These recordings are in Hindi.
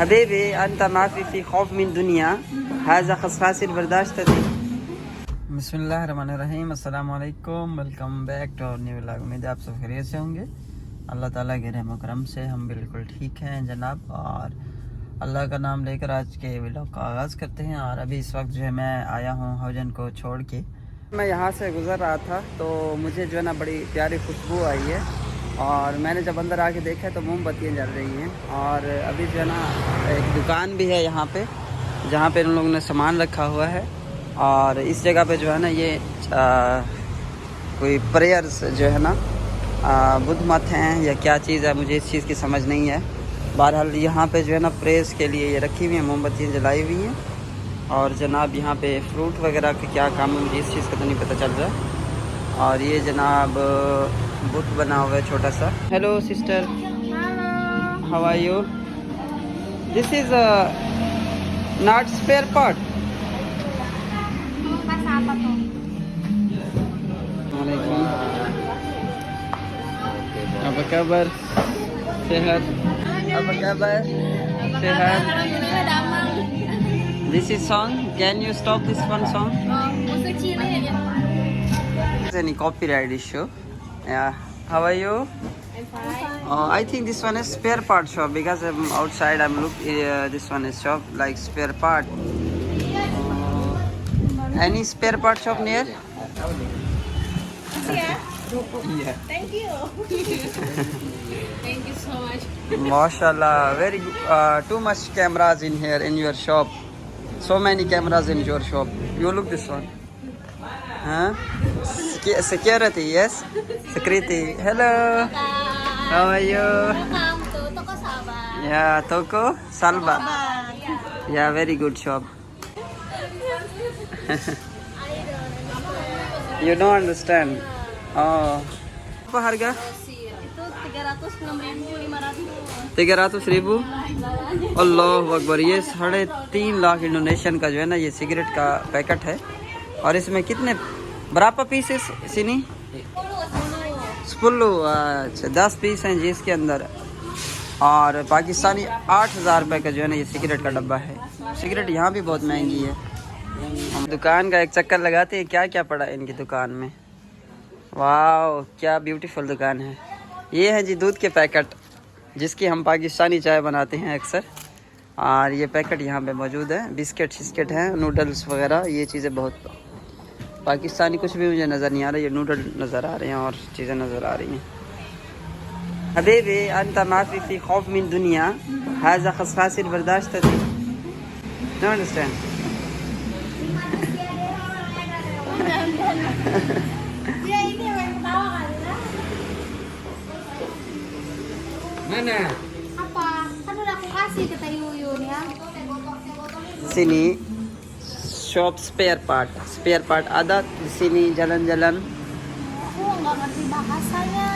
हबीबी अंत माफी फी खौफ मिन दुनिया हाजा खसफासिल बर्दाश्त थी। बिस्मिल्लाहिर्रहमानिर्रहीम, अस्सलाम वालेकुम, welcome back to our new vlog. उम्मीद है आप सब खैरियत से होंगे। अल्लाह ताला के रहम करम से हम बिल्कुल ठीक हैं जनाब। और अल्लाह का नाम लेकर आज के व्लॉग का आगाज़ करते हैं। और अभी इस वक्त जो है मैं आया हूँ हौजन को छोड़ के। मैं यहाँ से गुज़र रहा था तो मुझे जो है ना बड़ी प्यारी खुशबू आई है और मैंने जब अंदर आके देखा तो मोमबत्तियाँ जल रही हैं। और अभी जो है ना एक दुकान भी है यहाँ पे जहाँ पे उन लोगों ने सामान रखा हुआ है। और इस जगह पे जो है ना ये कोई प्रेयर्स जो है ना बुद्ध मत हैं या क्या चीज़ है, मुझे इस चीज़ की समझ नहीं है। बहरहाल यहाँ पे जो है ना प्रेयर्स के लिए ये रखी हुई हैं, मोमबत्तियाँ जलाई हुई हैं। और जनाब यहाँ पे फ्रूट वगैरह का क्या काम है मुझे इस चीज़ का तो नहीं पता चल रहा। और ये जनाब बुत बना हुआ है छोटा सा। Hello sister, how are you? This is not spare part. apa kabar? Sehat? Apa kabar? Sehat? This is song. Can you stop this one song? Musik Cina ya. Any copyright issue? Yeah. How are you? I'm fine. I think this one is spare part shop because I'm outside. I'm look. This one is shop like spare part. Any spare part shop near? Yeah. Thank you. Thank you so much. MashaAllah, very good. Too much cameras in here in your shop. So many cameras in your shop. You look this one. Huh? Security, yes. Security. Hello. How are you? Welcome to Toko Saba. Yeah, Toko Salva. Yeah, very good shop. You don't understand. Oh. Apa harga? Itu 306.500. 300,000? अल्लाह अकबर। ये 3.5 लाख इंडोनेशियन का जो है ना ये सिगरेट का पैकेट है। और इसमें कितने बराबर पीसेस सीनी? 10? अच्छा 10 पीस हैं जी इसके अंदर। और पाकिस्तानी 8,000 रुपये का जो है ना ये सिगरेट का डब्बा है। सिगरेट यहाँ भी बहुत महंगी है। हम दुकान का एक चक्कर लगाते हैं क्या क्या पड़ा है इनकी दुकान में। वाह क्या ब्यूटीफुल दुकान है। ये है जी दूध के पैकेट जिसकी हम पाकिस्तानी चाय बनाते हैं अक्सर। और ये पैकेट यहाँ पे मौजूद है। बिस्किट शिस्किट हैं, नूडल्स वगैरह, ये चीज़ें बहुत पाकिस्तानी कुछ भी मुझे नज़र नहीं आ रहा। ये नूडल नज़र आ रहे हैं और चीज़ें नज़र आ रही हैं। हबीबी अंत माफी फी खौफ मिन दुनिया हाजा खसफासिल बर्दाश्त थी। No understand. Dia ini yang ketawa kali ya? Mana? Apa? Kan udah aku kasih ke Teh Yuyun ya. Sini shop spare part ada di sini jalan-jalan. Aku nggak ngerti bahasanya.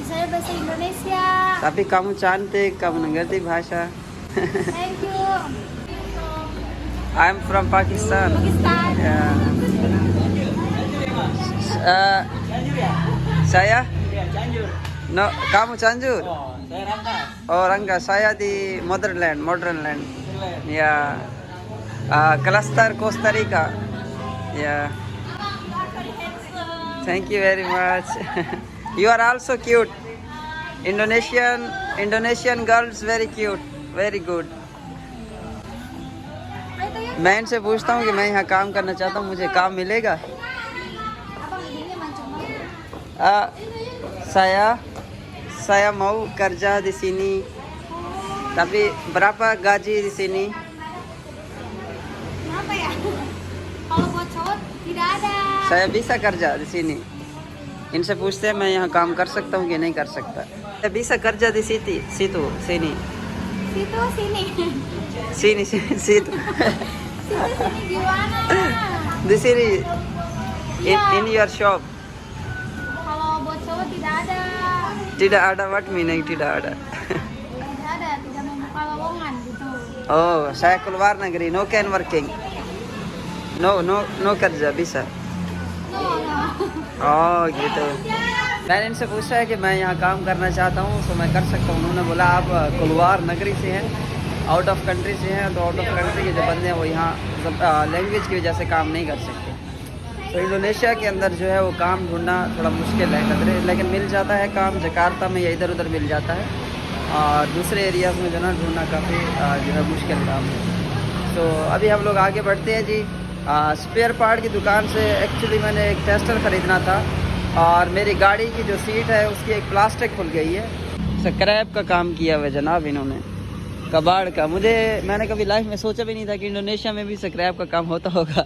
Saya bahasa Indonesia. Tapi kamu cantik, kamu ngerti bahasa. Thank you. I'm from Pakistan. Pakistan. Yeah. Saya? No, kamu Cianjur? Saya Rangga. Oh Rangga, saya di Modern Land. Ya. Cluster Costa Rica. Yeah. Thank you very much. You are also cute. Indonesian girls very cute, very good. मैं इनसे पूछता हूँ कि मैं यहाँ काम करना चाहता हूँ, मुझे काम मिलेगा? Abang idenya mancung banget. Saya mau kerja di sini. Tapi berapa gaji di sini? Kenapa ya? Kalau buat cowok tidak ada. Saya bisa kerja di sini. इनसे पूछते हैं मैं यहाँ काम कर सकता हूँ कि नहीं कर सकता। Saya bisa kerja di sini. Situ sini. Sini situ. Situ sini gimana? Di sini. Iya. In your shop. Kalau buat cowok tidak ada. Tidak ada, what meaning tidak ada? Tidak ada, tidak membuka lowongan gitu. Oh, saya keluar negeri, no can working. No kerja bisa. No. Oh gitu. मैंने इनसे पूछा है कि मैं यहाँ काम करना चाहता हूँ तो मैं कर सकता हूँ। उन्होंने बोला आप कुलवार नगरी से हैं आउट ऑफ कंट्री से हैं, तो आउट ऑफ कंट्री के जो बंदे हैं वो यहाँ लैंग्वेज की वजह से काम नहीं कर सकते। तो इंडोनेशिया के अंदर जो है वो काम ढूंढना थोड़ा मुश्किल है कदरे, लेकिन मिल जाता है काम जकार्ता में या इधर उधर मिल जाता है, और दूसरे एरियाज़ में जो ना ढूंढना काफ़ी जो है मुश्किल काम है। तो अभी हम लोग आगे बढ़ते हैं जी। स्पेयर पार्ट की दुकान से एक्चुअली मैंने एक टेस्टर ख़रीदना था, और मेरी गाड़ी की जो सीट है उसकी एक प्लास्टिक खुल गई है। स्क्रैप का काम किया हुआ जनाब इन्होंने, कबाड़ का। मैंने कभी लाइफ में सोचा भी नहीं था कि इंडोनेशिया में भी स्क्रैप का काम होता होगा।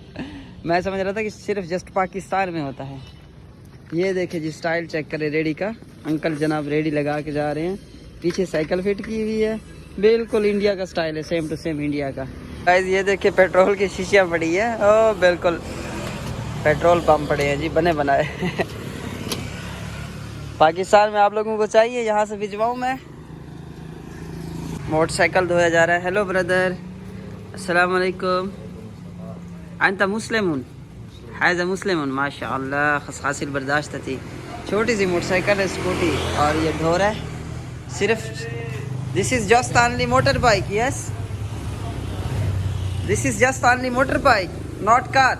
मैं समझ रहा था कि सिर्फ जस्ट पाकिस्तान में होता है। ये देखिए जी, स्टाइल चेक करें रेडी का। अंकल जनाब रेडी लगा के जा रहे हैं, पीछे साइकिल फिट की हुई है, बिल्कुल इंडिया का स्टाइल है, सेम टू सेम इंडिया का। गाइस ये देखिए पेट्रोल की शीशियाँ पड़ी है, ओ बिल्कुल पेट्रोल पंप पड़े हैं जी, बने बनाए। पाकिस्तान में आप लोगों को चाहिए, यहाँ से भिजवाऊँ मैं। मोटरसाइकिल धोया जा रहा है। हेलो ब्रदर, अस्सलाम वालेकुम। अंत मुस्लिमुन, हाज़ा मुस्लिमुन, माशाअल्लाह, खसासिल बर्दाश्त थी। छोटी सी मोटरसाइकिल है, स्कूटी, और ये ढो रहा है सिर्फ। This is just only motor bike, yes this is just only motor bike, not car.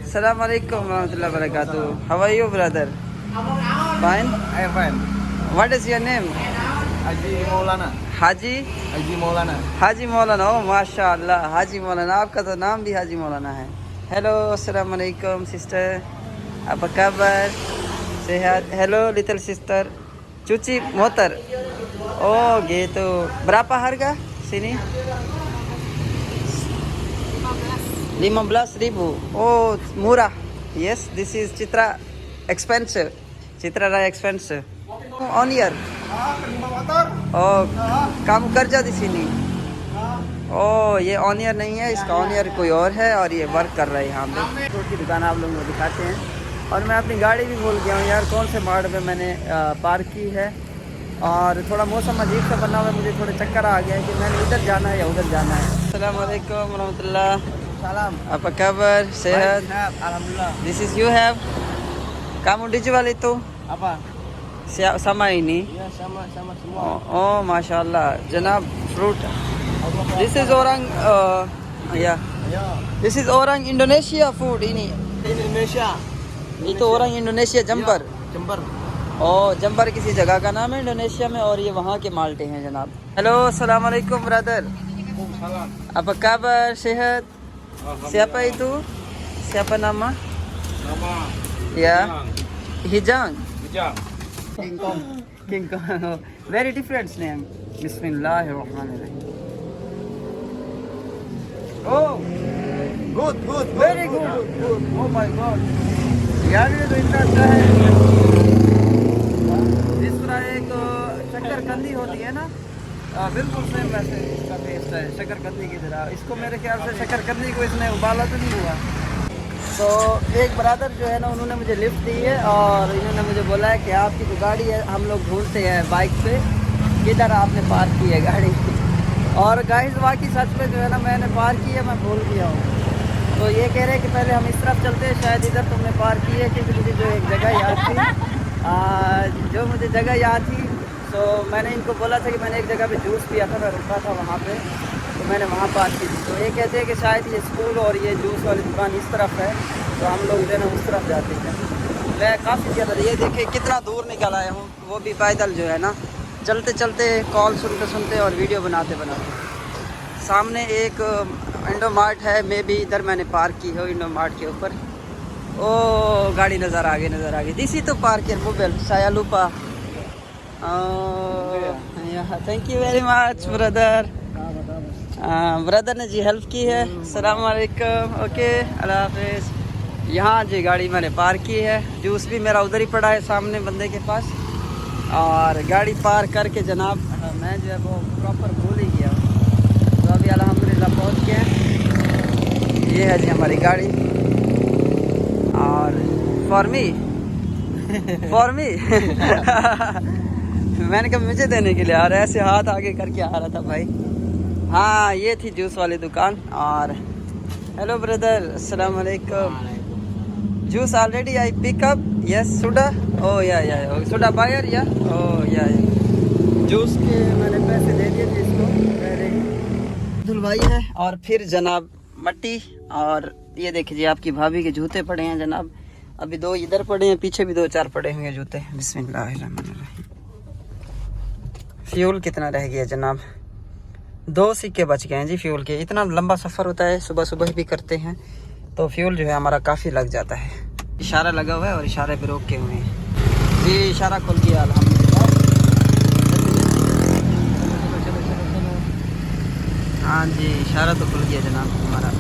अस्सलाम वालेकुम रहमतुल्लाहि व बरकातुहू। How are you brother? Fine, I am fine. What is your name? Haji Maulana. Haji Haji Maulana. Haji Maulana, ओ माशाअल्लाह, हाजी मौलाना, आपका तो नाम भी हाजी मौलाना है। हेलो, अस्सलाम वालेकुम sister, apa kabar? Sehat? Hello little sister. Cuci motor. Oh gitu. Berapa harga sini? 15.000. Oh murah. Yes, this is Citra expensive. Citra Raya expensive. On year. Oh, kamu kerja di sini? ओह ये ऑनियर नहीं है, इसका ऑनियर कोई और है, और ये वर्क कर रहा है यहाँ पे। फ्रूट की दुकान आप लोगों को दिखाते हैं। और मैं अपनी गाड़ी भी भूल गया हूँ यार, कौन से मार्ग पे मैंने पार्क की है, और थोड़ा मौसम अजीब सा बना हुआ है, मुझे थोड़ा चक्कर आ गया है कि मैंने इधर जाना है या उधर जाना है। अस्सलाम वालेकुम रहमतुल्लाह। Salam. apa kabar? Sehat? Sehat, alhamdulillah. This is you have? Kamu dijual itu? Apa? Sama ini? Ya sama semua. Oh masyaallah जनाब fruit. This is orang ya. Ya. This is orang Indonesia food ini. Indonesia. itu orang Indonesia Jember। Jember. और जम्बर किसी जगह का नाम है इंडोनेशिया में, और ये वहाँ के माल्टे हैं जनाब। हेलो, अस्सलाम वालेकुम brother, Salam. apa kabar? Sehat? Siapa itu? Siapa nama? Nama. Ya, Hijang. Bijak. King Kong. King Kong. Very different name. Bismillahirrahmanirrahim. Oh, Good. very good. Oh my God. यार ये तो इतना अच्छा है। जिस तरह एक शक्करकंदी होती है ना, बिल्कुल सेम वैसे इसका टेस्ट है शक्करकंदी की तरह। इसको मेरे ख्याल से शक्करकंदी को इसने उबाला तो नहीं हुआ। तो एक ब्रदर जो है ना, उन्होंने मुझे लिफ्ट दी है, और इन्होंने मुझे बोला है कि आपकी जो गाड़ी है हम लोग ढूंढते हैं बाइक पे, किधर आपने पार्क की है गाड़ी। और गाइस वाकई सच में जो है ना, मैंने पार्क की है, मैं भूल गया हूँ। तो ये कह रहे हैं कि पहले हम इस तरफ चलते हैं, शायद इधर तुमने पार्क की है, क्योंकि मुझे जो एक जगह याद थी, जो मुझे जगह याद थी, तो मैंने इनको बोला था कि मैंने एक जगह पे जूस पिया था, मैं रुका था वहाँ पे, तो मैंने वहाँ पार्क की थी। तो ये कहते हैं कि शायद ये स्कूल और ये जूस वाली दुकान इस तरफ है, तो हम लोग जो है ना उस तरफ जाते हैं। मैं काफ़ी ज़्यादा, ये देखिए कितना दूर निकल आया हूँ, वो भी पैदल जो है ना, चलते चलते, कॉल सुनते सुनते और वीडियो बनाते बनाते। सामने एक इंडोमार्ट है, मे भी इधर मैंने पार्क की हो, इंडोमार्ट के ऊपर। ओ गाड़ी नज़र आ गई। दिस ही तो पार्क है mobile, saya lupa। Thank you very much brother. Brother ने जी हेल्प की है। अस्सलाम वालेकुम। ओके, अल्लाह हाफिज़। यहाँ जी गाड़ी मैंने पार्क की है, जूस भी मेरा उधर ही पड़ा है सामने बंदे के पास। और गाड़ी पार्क करके जनाब मैं जो है वो प्रॉपर भूल ही गया। तो अभी अल्हम्दुलिल्लाह पहुँच गए हैं। ये है जी हमारी गाड़ी, और फॉर मी मैंने कहा मुझे देने के लिए आ रहा है, ऐसे हाथ आगे करके आ रहा था भाई। हाँ, ये थी जूस वाली दुकान। और हेलो ब्रदर, अस्सलाम वालेकुम। Juice already I pick up, yes सुडा। ओ या सुडा बायर या ओ या जूस के मैंने पैसे दे दिए थे इसको, मेरे भाई है और फिर जनाब मट्टी। और ये देखिए आपकी भाभी के जूते पड़े हैं जनाब, अभी 2 इधर पड़े हैं, पीछे भी 2-4 पड़े हुए जूते। बिस्मिल्लाहिर्रहमानिर्रहीम। फ्यूल कितना रह गया जनाब? 2 सिक्के बच गए हैं जी फ्यूल के। इतना लंबा सफ़र होता है, सुबह सुबह भी करते हैं तो फ्यूल जो है हमारा काफ़ी लग जाता है। इशारा लगा हुआ है और इशारे पे रोक के हुए हैं जी। इशारा खुल गया अल्हम्दुलिल्लाह। हाँ जी, इशारा तो खुल गया जनाब हमारा।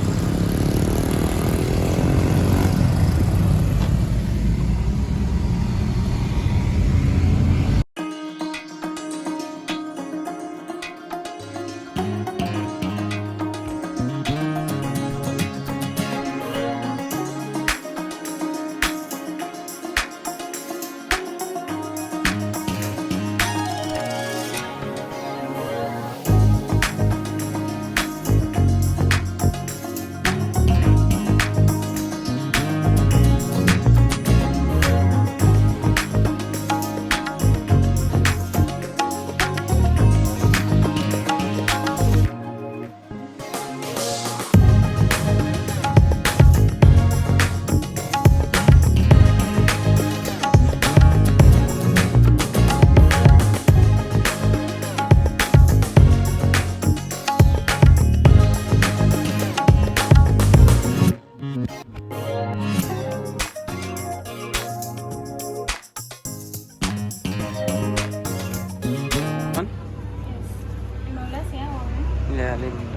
Ya, 15.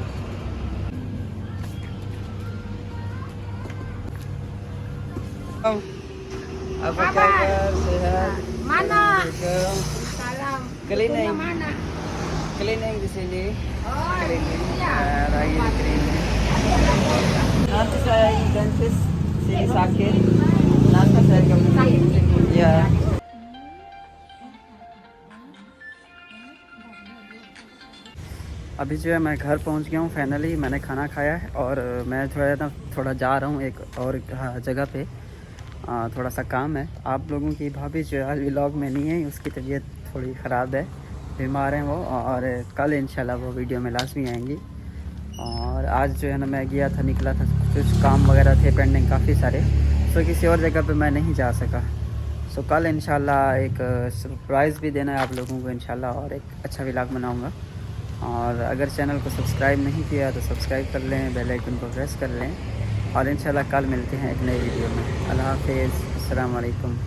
Apa kabar? Sehat? Mana? Assalamualaikum. Salam. Cleaning. Itunya mana? Cleaning di sini. Oh, Cleaning. iya. Lagi cleaning. Nanti saya dentist sini sakit. Nanti saya kembali. Ya. अभी जो है मैं घर पहुंच गया हूँ फाइनली। मैंने खाना खाया है और मैं थोड़ा जा रहा हूँ एक और जगह पे। थोड़ा सा काम है। आप लोगों की भाभी जो है आज व्लॉग में नहीं है, उसकी तबीयत थोड़ी ख़राब है, बीमार हैं वो, और कल इंशाल्लाह वो वीडियो में लाजमी आएंगी। और आज जो है ना मैं गया था, निकला था, कुछ काम वगैरह थे पेंडिंग काफ़ी सारे, तो किसी और जगह पे मैं नहीं जा सका। सो कल इंशाल्लाह एक सरप्राइज़ भी देना है आप लोगों को इंशाल्लाह, और एक अच्छा व्लॉग बनाऊँगा। और अगर चैनल को सब्सक्राइब नहीं किया तो सब्सक्राइब कर लें, बेल आइकन को प्रेस कर लें, और इंशाल्लाह कल मिलते हैं एक नई वीडियो में। अल्लाह हाफ़िज़, अस्सलाम वालेकुम।